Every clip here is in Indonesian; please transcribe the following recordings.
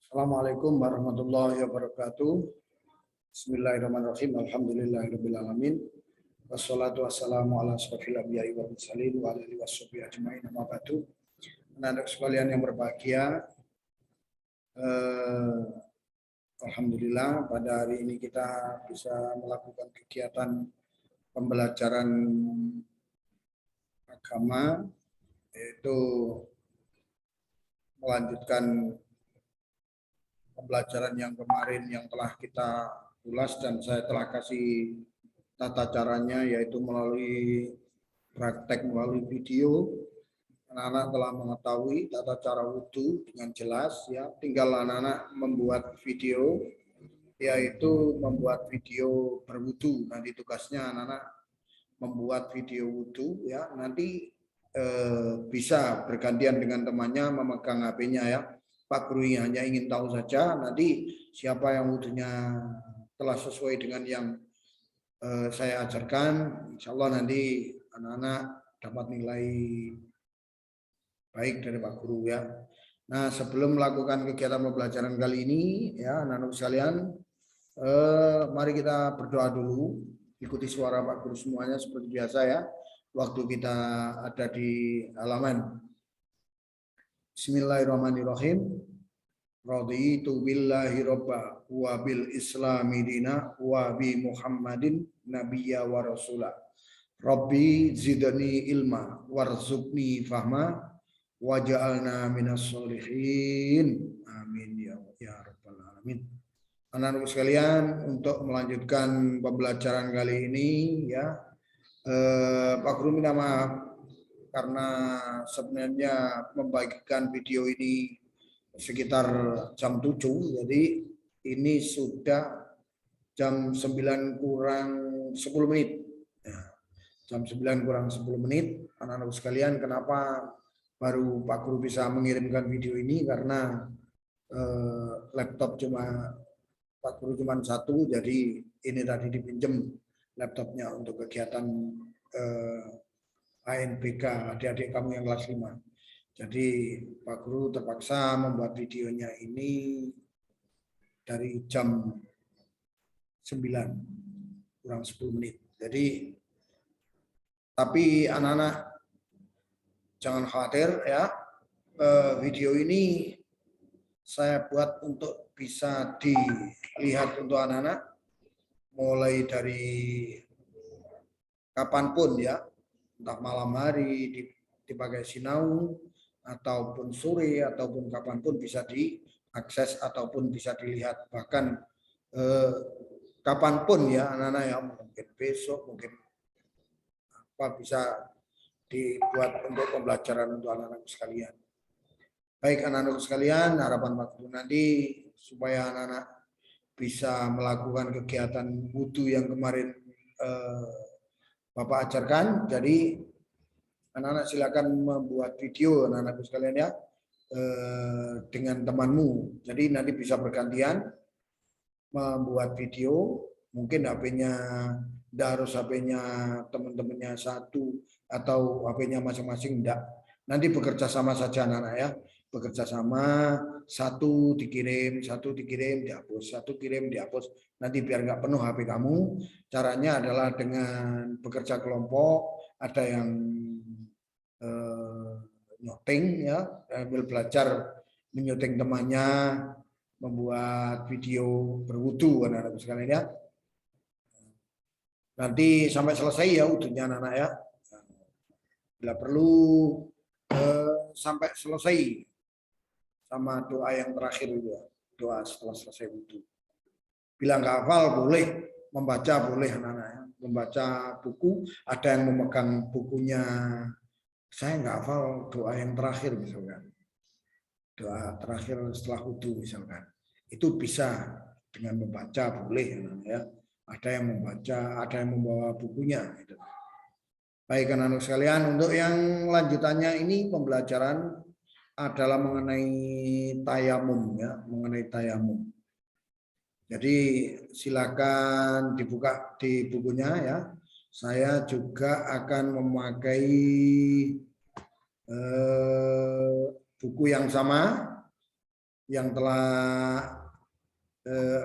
Assalamualaikum warahmatullahi wabarakatuh. Bismillahirrahmanirrahim. Alhamdulillahirabbil alamin. Wassalatu wassalamu ala asyrofil anbiya'i wal mursalin wa ala alihi washabihi ajmain. Amma ba'du. Anak-anak sekalian yang berbahagia, alhamdulillah pada hari ini kita bisa melakukan kegiatan pembelajaran agama, yaitu melanjutkan pembelajaran yang kemarin yang telah kita ulas dan saya telah kasih tata caranya, yaitu melalui praktek melalui video. Anak-anak telah mengetahui tata cara wudhu dengan jelas, ya. Tinggal anak-anak membuat video, yaitu membuat video berwudhu. Nanti tugasnya anak-anak membuat video wudhu, ya. Nanti bisa bergantian dengan temannya memegang HP-nya, ya. Pak Guru hanya ingin tahu saja nanti siapa yang wudhunya telah sesuai dengan yang saya ajarkan. Insya Allah nanti anak-anak dapat nilai baik dari Pak Guru, ya. Nah, sebelum melakukan kegiatan pembelajaran kali ini, ya anak-anak sekalian, mari kita berdoa dulu. Ikuti suara Pak Guru semuanya seperti biasa, ya. Waktu kita ada di halaman. Bismillahirrahmanirrahim. Raditu billahi robba wa bil islami dina wa bi Muhammadin nabiyya wa rasulah. Rabbi zidni ilma warzuqni fahma waj'alna minas sholihin. Amin ya rabbal alamin. Anak-anak sekalian, untuk melanjutkan pembelajaran kali ini, ya, Pak Guru minta maaf karena sebenarnya membagikan video ini sekitar jam 7, jadi ini sudah jam 9 kurang 10 menit. Ya, jam 9 kurang 10 menit. Anak-anak sekalian, kenapa baru Pak Guru bisa mengirimkan video ini? Karena laptop Pak Guru cuma satu, jadi ini tadi dipinjam laptopnya untuk kegiatan ANBK, adik-adik kamu yang kelas 5. Jadi Pak Guru terpaksa membuat videonya ini dari jam 9 kurang 10 menit. Jadi, tapi anak-anak jangan khawatir, ya. Video ini saya buat untuk bisa dilihat untuk anak-anak mulai dari kapanpun, ya. Entah malam hari dipakai sinau, ataupun sore, ataupun kapanpun bisa diakses ataupun bisa dilihat, bahkan kapanpun, ya anak-anak, ya, mungkin besok, mungkin apa, bisa dibuat untuk pembelajaran untuk anak-anak sekalian. Baik anak-anak sekalian, harapan Pak Guru nanti supaya anak-anak bisa melakukan kegiatan wudhu yang kemarin Bapak ajarkan. Jadi anak-anak silakan membuat video, anak-anak sekalian, ya, dengan temanmu. Jadi nanti bisa bergantian membuat video. Mungkin HP-nya tidak harus HP-nya teman-temannya satu atau HP-nya masing-masing, tidak. Nanti bekerja sama saja anak-anak, ya. Bekerja sama, satu dikirim, dihapus, satu kirim, dihapus. Nanti biar nggak penuh HP kamu. Caranya adalah dengan bekerja kelompok. Ada yang nyoteng, ya, sambil belajar menyoteng temannya membuat video berwudu, anak-anak sekalian, ya. Nanti sampai selesai, ya, wudhunya anak-anak, ya. Bila perlu sampai selesai sama doa yang terakhir, ya. Doa setelah selesai wudhu. Bila nggak hafal boleh membaca, boleh anak-anak, ya. Membaca buku, ada yang memegang bukunya. Saya nggak hafal doa yang terakhir, misalkan. Doa terakhir setelah wudhu, misalkan. Itu bisa dengan membaca, boleh, ya. Ada yang membaca, ada yang membawa bukunya. Baik anak-anak sekalian, untuk yang lanjutannya ini pembelajaran adalah mengenai tayamum, ya, mengenai tayamum. Jadi silakan dibuka di bukunya, ya. Saya juga akan memakai buku yang sama, yang telah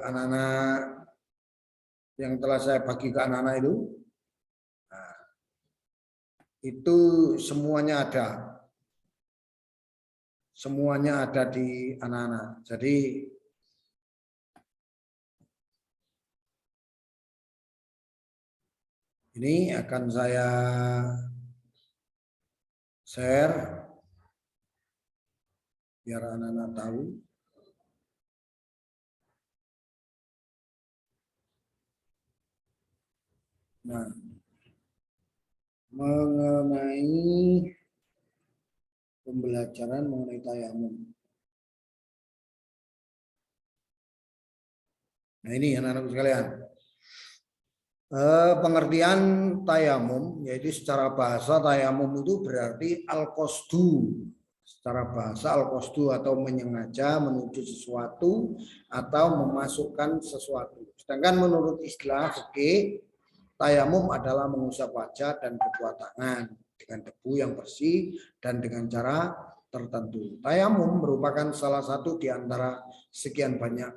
anak-anak yang telah saya bagi ke anak-anak itu semuanya ada di anak-anak. Jadi ini akan saya share biar anak-anak tahu. Nah, mengenai pembelajaran mengenai tayamum. Nah ini anak-anak sekalian. Pengertian tayamum, yaitu secara bahasa tayamum itu berarti al-qasdu. Secara bahasa al-qasdu atau menyengaja menuju sesuatu atau memasukkan sesuatu. Sedangkan menurut istilah fikih, tayamum adalah mengusap wajah dan kedua tangan dengan debu yang bersih dan dengan cara tertentu. Tayamum merupakan salah satu di antara sekian banyak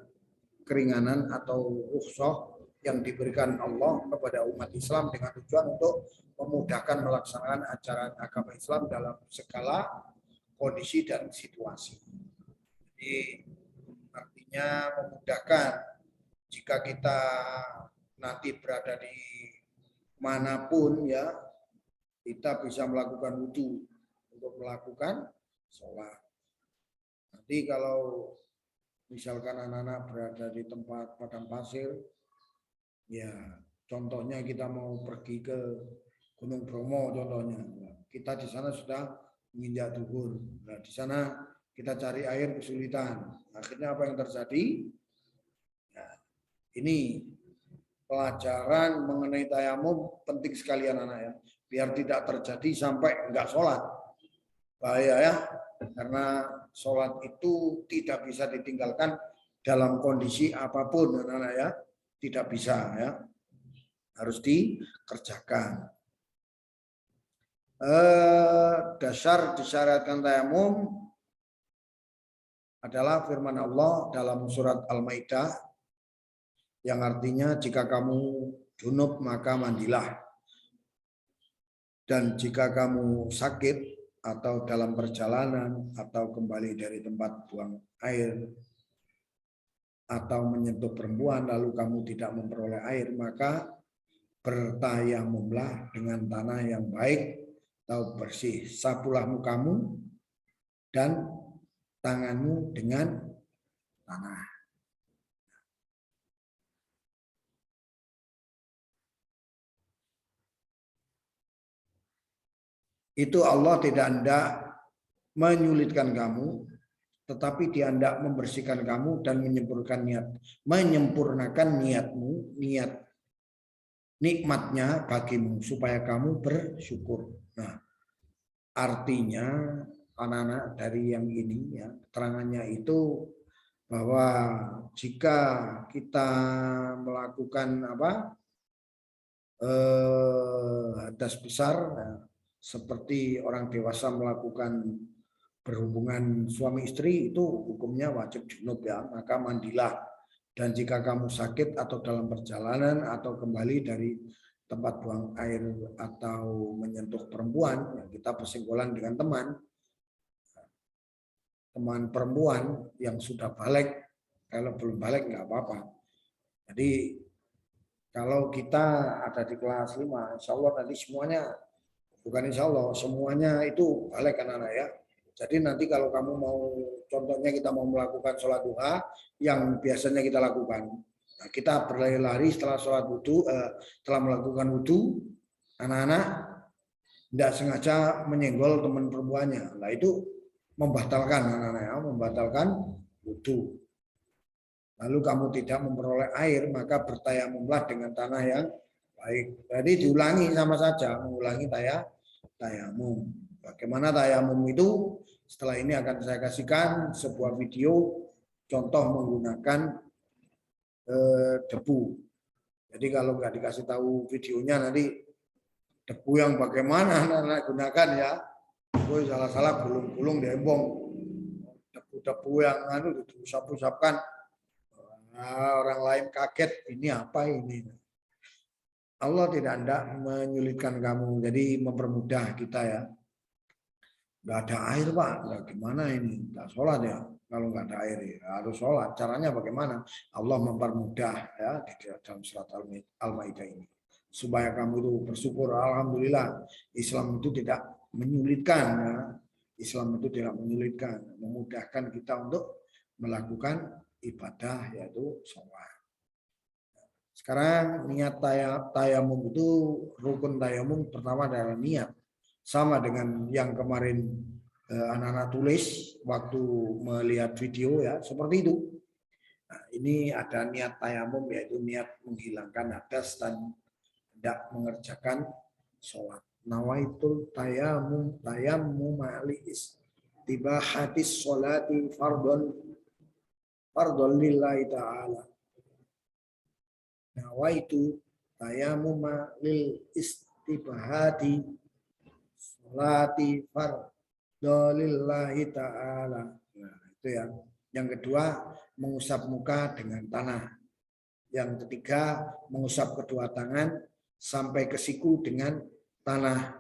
keringanan atau rukhsah yang diberikan Allah kepada umat Islam dengan tujuan untuk memudahkan melaksanakan ajaran agama Islam dalam segala kondisi dan situasi. Jadi artinya memudahkan jika kita nanti berada di manapun ya, kita bisa melakukan wudhu untuk melakukan sholat. Nanti kalau misalkan anak-anak berada di tempat padang pasir, ya contohnya kita mau pergi ke Gunung Bromo contohnya, kita di sana sudah menginjak duhur. Nah, di sana kita cari air kesulitan. Akhirnya apa yang terjadi? Nah, ini pelajaran mengenai tayamum penting sekali anak-anak ya, biar tidak terjadi sampai enggak sholat. Bahaya ya, karena sholat itu tidak bisa ditinggalkan dalam kondisi apapun anak-anak ya, tidak bisa ya, harus dikerjakan. Dasar disyariatkan tayamum adalah firman Allah dalam surat Al-Maidah yang artinya jika kamu junub maka mandilah, dan jika kamu sakit atau dalam perjalanan atau kembali dari tempat buang air atau menyentuh perempuan lalu kamu tidak memperoleh air, maka bertayamumlah dengan tanah yang baik atau bersih, sapulah mukamu dan tanganmu dengan tanah. Itu Allah tidak hendak menyulitkan kamu, tetapi Dia hendak membersihkan kamu dan menyempurnakan niatmu, niat nikmatnya bagimu supaya kamu bersyukur. Nah, artinya anak-anak dari yang ini ya, keterangannya itu bahwa jika kita melakukan hadas besar seperti orang dewasa melakukan berhubungan suami istri, itu hukumnya wajib junub ya, maka mandilah. Dan jika kamu sakit atau dalam perjalanan atau kembali dari tempat buang air atau menyentuh perempuan, ya kita bersinggungan dengan teman perempuan yang sudah balik, kalau belum balik nggak apa-apa. Jadi kalau kita ada di kelas 5, insya Allah nanti semuanya, bukan insya Allah, semuanya itu balik anak-anak ya. Jadi nanti kalau kamu mau, contohnya kita mau melakukan sholat duha yang biasanya kita lakukan, nah, kita berlari-lari setelah sholat wudhu, setelah melakukan wudhu, anak-anak tidak sengaja menyenggol teman perempuannya, nah itu membatalkan anak-anak ya, membatalkan wudhu. Lalu kamu tidak memperoleh air, maka bertayamumlah dengan tanah yang baik. Jadi diulangi sama saja, mengulangi tayamum. Bagaimana tayamum itu? Setelah ini akan saya kasihkan sebuah video contoh menggunakan debu. Jadi kalau nggak dikasih tahu videonya nanti debu yang bagaimana anak-anak gunakan ya, salah-salah gulung-gulung dembong. Debu debu yang diusap-usapkan. Nah, orang lain kaget, ini apa ini? Allah tidak hendak menyulitkan kamu, jadi mempermudah kita ya. Nggak ada air Pak, nggak gimana ini? Nggak sholat ya, kalau nggak ada air ya, harus sholat. Caranya bagaimana? Allah mempermudah ya di dalam surat Al-Maidah ini. Supaya kamu itu bersyukur, alhamdulillah Islam itu tidak menyulitkan ya. Islam itu tidak menyulitkan, memudahkan kita untuk melakukan ibadah yaitu sholat. Sekarang niat tayamum itu, rukun tayamum pertama adalah niat. Sama dengan yang kemarin anak-anak tulis waktu melihat video ya, seperti itu. Nah, ini ada niat tayamum yaitu niat menghilangkan hadas dan tidak mengerjakan sholat. Nawaitul tayamum li istibahatis sholati fardhon lillahi ta'ala. Nawaitu tayamum lil istibahati sholati fardholillahi ta'ala. Nah, itu ya. Yang kedua, mengusap muka dengan tanah. Yang ketiga, mengusap kedua tangan sampai ke siku dengan tanah.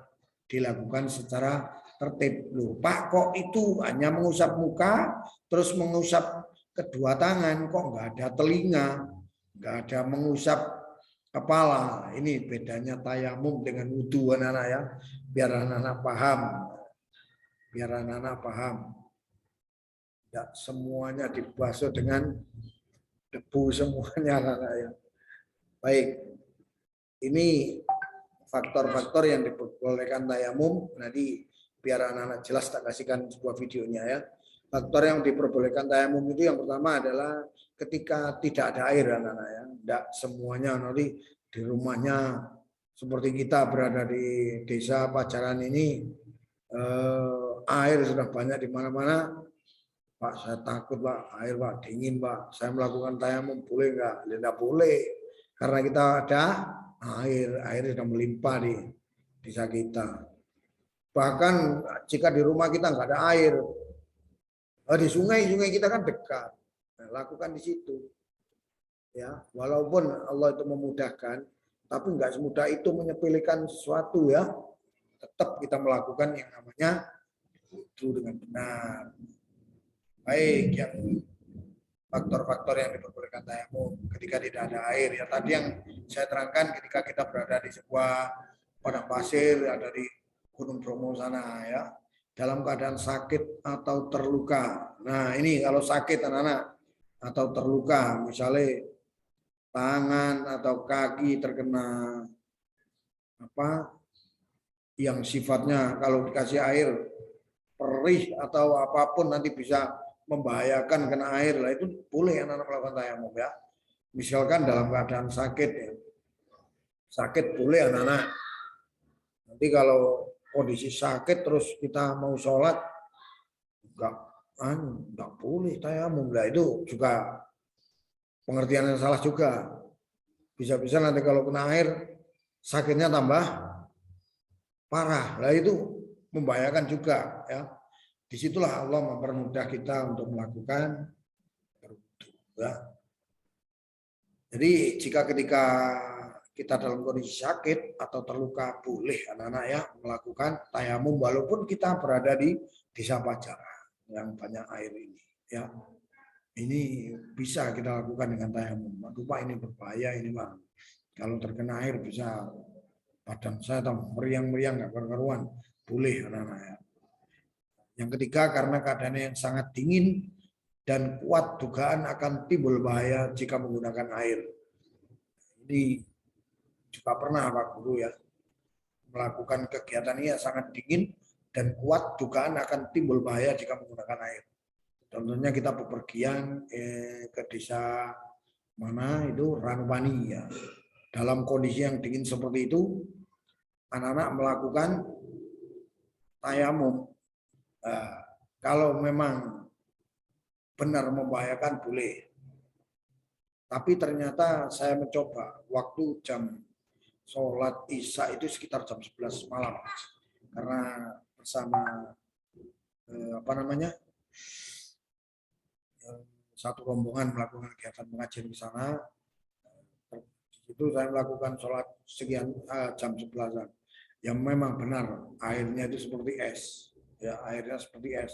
Dilakukan secara tertib. Loh, Pak, kok itu hanya mengusap muka, terus mengusap kedua tangan, kok nggak ada telinga, nggak ada mengusap kepala. Ini bedanya tayamum dengan wudhu, anak-anak ya. Biar anak-anak paham. Biar anak-anak paham. Tidak semuanya dibasuh dengan debu semuanya, anak-anak ya. Baik. Ini faktor-faktor yang diperbolehkan tayamum. Nanti biar anak-anak jelas tak kasihkan sebuah videonya ya. Faktor yang diperbolehkan tayamum itu yang pertama adalah ketika tidak ada air, anak-anak ya. Tidak semuanya nanti di rumahnya seperti kita berada di desa Pajaran ini, air sudah banyak di mana-mana. Pak, saya takut Pak, air Pak, dingin Pak. Saya melakukan tayamum boleh nggak? Tidak boleh, karena kita ada air sudah melimpah di desa kita. Bahkan jika di rumah kita nggak ada air, di sungai kita kan dekat. Nah, lakukan di situ. Ya, walaupun Allah itu memudahkan, tapi nggak semudah itu menyepelekan sesuatu ya. Tetap kita melakukan yang namanya wudu dengan benar. Baik, yang faktor-faktor yang diperbolehkan tayamum ketika tidak ada air ya, tadi yang saya terangkan ketika kita berada di sebuah padang pasir, ada di Gunung Bromo sana ya, dalam keadaan sakit atau terluka. Nah ini kalau sakit anak-anak atau terluka, misalnya tangan atau kaki terkena apa yang sifatnya kalau dikasih air perih atau apapun nanti bisa membahayakan kena air lah, itu boleh anak-anak melakukan tayamum ya. Misalkan dalam keadaan sakit ya. Sakit boleh anak-anak. Nanti kalau kondisi sakit terus kita mau sholat enggak boleh tayamum lah, itu juga pengertian yang salah juga. Bisa-bisa nanti kalau kena air sakitnya tambah parah. Lah itu membahayakan juga ya. Disitulah Allah mempermudah kita untuk melakukan berwudu. Ya. Jadi jika ketika kita dalam kondisi sakit atau terluka, boleh anak-anak ya melakukan tayamum walaupun kita berada di desa Pajaran yang banyak air ini. Ya, ini bisa kita lakukan dengan tayamum. Aduh Pak, ini berbahaya ini Pak. Kalau terkena air bisa badan saya meriang-meriang nggak karuan. Boleh anak-anak ya. Yang ketiga, karena keadaannya yang sangat dingin dan kuat dugaan akan timbul bahaya jika menggunakan air. Ini juga pernah Pak Guru ya melakukan kegiatan ini yang sangat dingin dan kuat dugaan akan timbul bahaya jika menggunakan air. Contohnya kita bepergian ke desa mana itu Ranupani ya. Dalam kondisi yang dingin seperti itu, anak-anak melakukan tayamum. Kalau memang benar membahayakan boleh. Tapi ternyata saya mencoba waktu jam sholat Isya itu sekitar jam 11 malam. Karena bersama satu rombongan melakukan kegiatan pengajian di sana. Itu saya melakukan sholat sekian jam 11-an. Yang memang benar airnya itu seperti es, ya airnya seperti es.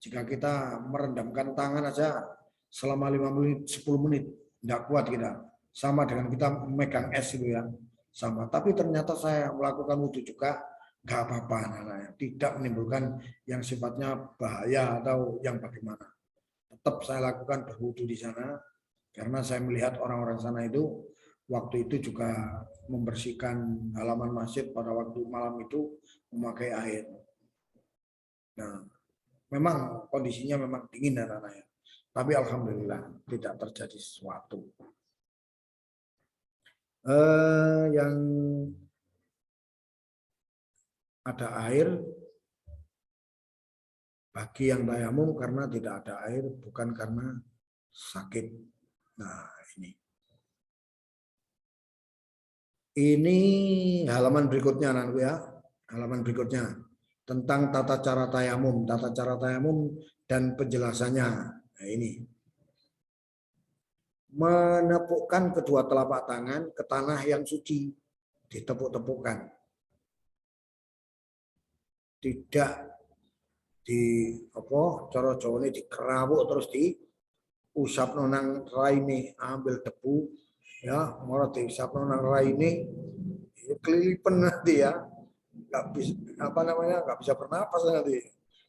Jika kita merendamkan tangan aja selama 5 menit, 10 menit, tidak kuat kita. Sama dengan kita memegang es itu ya, sama. Tapi ternyata saya melakukan wudhu juga nggak apa-apa, tidak menimbulkan yang sifatnya bahaya atau yang bagaimana. Tetap saya lakukan berwudhu di sana karena saya melihat orang-orang sana itu waktu itu juga membersihkan halaman masjid pada waktu malam itu memakai air. Nah, memang kondisinya memang dingin anak-anak ya. Tapi alhamdulillah tidak terjadi sesuatu. Yang ada air bagi yang tayamum karena tidak ada air, bukan karena sakit. Nah, ini halaman berikutnya nanti ya. Halaman berikutnya tentang tata cara tayamum dan penjelasannya. Nah, ini. Menepukkan kedua telapak tangan ke tanah yang suci, ditepuk-tepukkan. Tidak di apa cara Jawa ini dikerawuk terus diusap nonang raine, ambil debu ya, mau diusap nonang raine kelilipan nanti ya, nggak bisa apa namanya, nggak bisa bernapas nanti,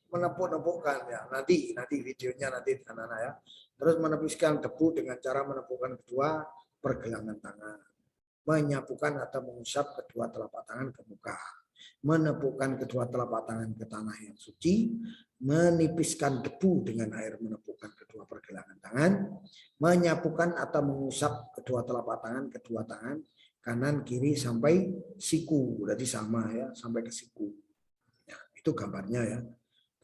menepuk-nepukkan ya, nanti videonya nanti anak-anak ya. Terus menepiskan debu dengan cara menepukkan kedua pergelangan tangan, menyapukan atau mengusap kedua telapak tangan ke muka, menepukkan kedua telapak tangan ke tanah yang suci, menipiskan debu dengan air menepukkan kedua pergelangan tangan, menyapukan atau mengusap kedua telapak tangan, kedua tangan kanan kiri sampai siku, berarti sama ya, sampai ke siku. Ya, itu gambarnya ya,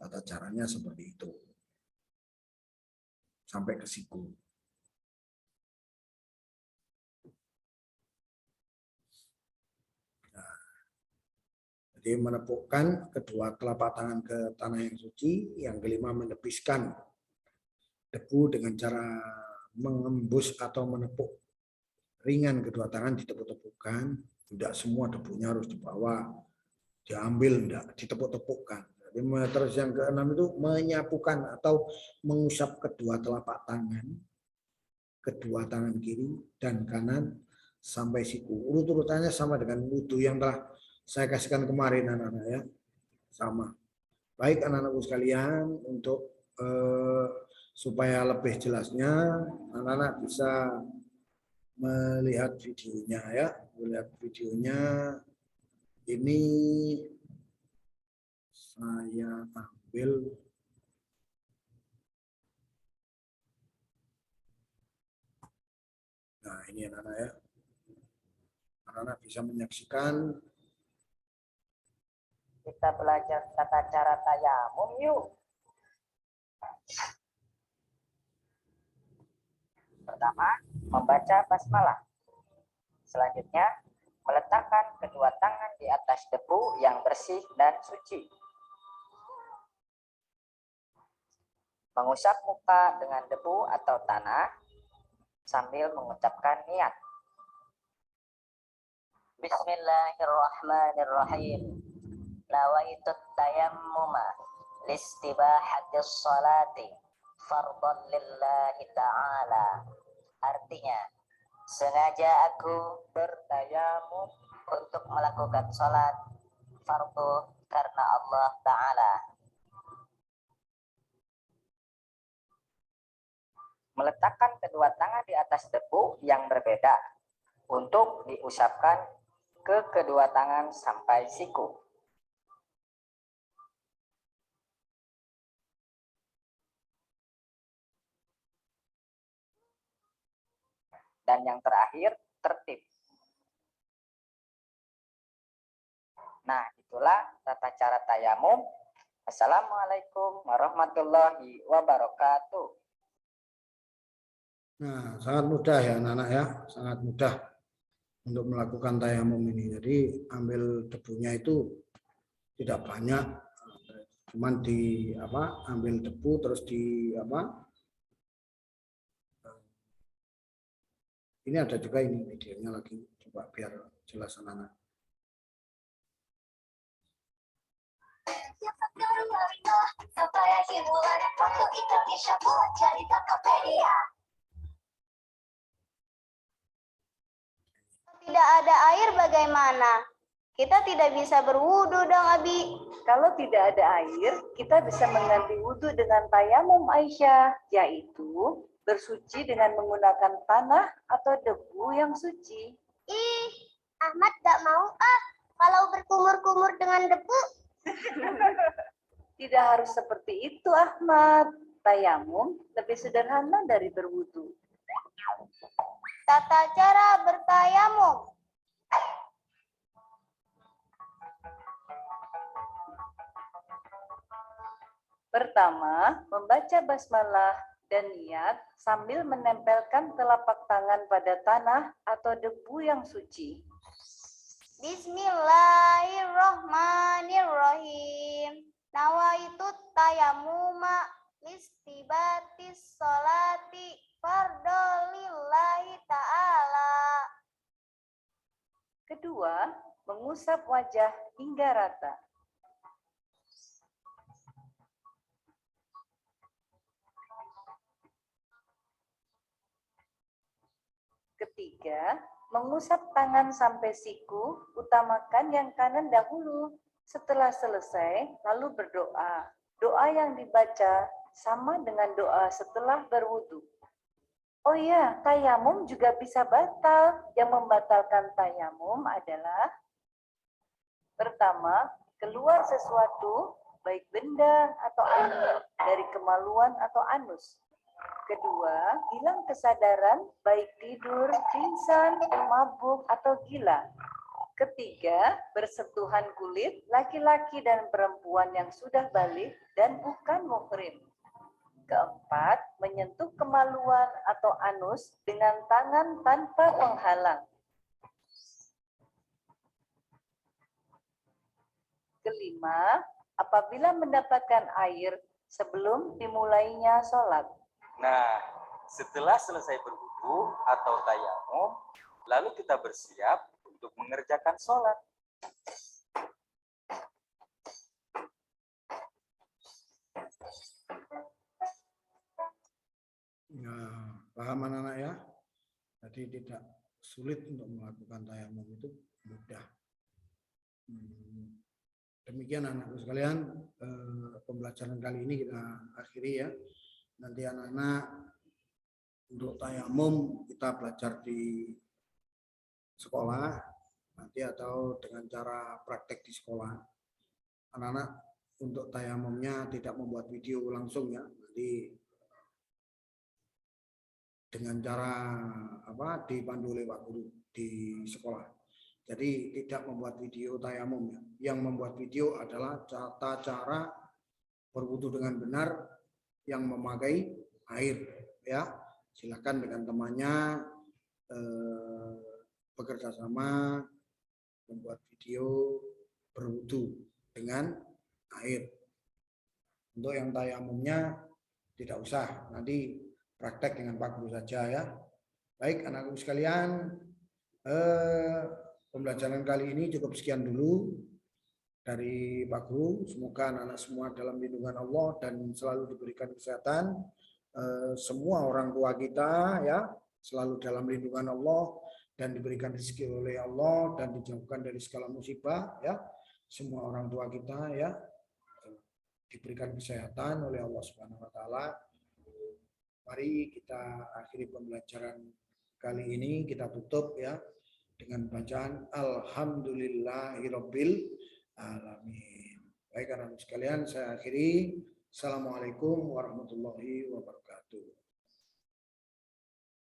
tata caranya seperti itu, sampai ke siku. Jadi menepukkan kedua telapak tangan ke tanah yang suci. Yang kelima menepiskan debu dengan cara mengembus atau menepuk ringan kedua tangan, ditepuk-tepukkan. Tidak semua debunya harus dibawa, diambil, tidak, ditepuk-tepukkan. Jadi terus yang keenam itu menyapukan atau mengusap kedua telapak tangan, kedua tangan kiri dan kanan sampai siku. Urut-urutannya sama dengan wudhu yang telah saya kasihkan kemarin anak-anak ya, sama. Baik anak-anakku sekalian, untuk supaya lebih jelasnya anak-anak bisa melihat videonya ya, melihat videonya ini saya ambil. Nah ini anak-anak ya, anak-anak bisa menyaksikan. Kita belajar tata cara tayamum yuk. Pertama, membaca basmalah. Selanjutnya, meletakkan kedua tangan di atas debu yang bersih dan suci. Mengusap muka dengan debu atau tanah sambil mengucapkan niat. Bismillahirrahmanirrahim. Nawaitu tayammuma listibahatis salati fardhan lillahi ta'ala. Artinya, sengaja aku bertayamum untuk melakukan salat fardu karena Allah Ta'ala. Meletakkan kedua tangan di atas debu yang berbeda untuk diusapkan ke kedua tangan sampai siku. Dan yang terakhir, tertib. Nah, itulah tata cara tayamum. Assalamualaikum warahmatullahi wabarakatuh. Nah, sangat mudah ya anak-anak ya, sangat mudah untuk melakukan tayamum ini. Jadi ambil debunya itu tidak banyak, cuman ambil debu terus Ini ada juga ini videonya lagi, coba biar jelas anak-anak. Tidak ada air bagaimana? Kita tidak bisa berwudu dong, Abi. Kalau tidak ada air, kita bisa mengganti wudhu dengan tayamum Aisyah, yaitu bersuci dengan menggunakan tanah atau debu yang suci. Ih, Ahmad gak mau kalau berkumur-kumur dengan debu. Tidak harus seperti itu, Ahmad. Tayamum lebih sederhana dari berwudhu. Tata cara bertayamum. Pertama, membaca basmalah dan niat sambil menempelkan telapak tangan pada tanah atau debu yang suci. Bismillahirrohmanirrohim. Nawaitu tayamuma listibatis sholati fardolillahi ta'ala. Kedua, mengusap wajah hingga rata. Ketiga, mengusap tangan sampai siku, utamakan yang kanan dahulu. Setelah selesai, lalu berdoa. Doa yang dibaca sama dengan doa setelah berwudu. Oh iya, tayamum juga bisa batal. Yang membatalkan tayamum adalah pertama, keluar sesuatu, baik benda atau air, dari kemaluan atau anus. Kedua, hilang kesadaran, baik tidur, pingsan, mabuk, atau gila. Ketiga, bersentuhan kulit laki-laki dan perempuan yang sudah balik dan bukan muhrim. Keempat, menyentuh kemaluan atau anus dengan tangan tanpa penghalang. Kelima, apabila mendapatkan air sebelum dimulainya sholat. Nah, setelah selesai berwudu atau tayamum, lalu kita bersiap untuk mengerjakan sholat. Ya, paham anak-anak ya? Jadi tidak sulit untuk melakukan tayamum, itu mudah. Demikian anak-anak sekalian, pembelajaran kali ini kita akhiri ya. Nanti anak-anak untuk tayamum kita belajar di sekolah nanti atau dengan cara praktek di sekolah. Anak-anak untuk tayamumnya tidak membuat video langsung ya, nanti dengan cara dipandu oleh Pak Guru di sekolah. Jadi tidak membuat video tayamum ya. Yang membuat video adalah tata cara berwudu dengan benar yang memakai air ya. Silakan dengan temannya bekerja sama membuat video berwudu dengan air. Untuk yang tayamumnya tidak usah, nanti praktek dengan Pak Guru saja ya. Baik anak-anakku sekalian, pembelajaran kali ini cukup sekian dulu dari Pak Guru. Semoga anak-anak semua dalam lindungan Allah dan selalu diberikan kesehatan. Semua orang tua kita ya selalu dalam lindungan Allah dan diberikan rezeki oleh Allah dan dijauhkan dari segala musibah ya. Semua orang tua kita ya diberikan kesehatan oleh Allah Subhanahu wa taala. Mari kita akhiri pembelajaran kali ini, kita tutup ya dengan bacaan Alhamdulillahirabbil alamin. Baik anak-anak sekalian, saya akhiri. Assalamualaikum warahmatullahi wabarakatuh.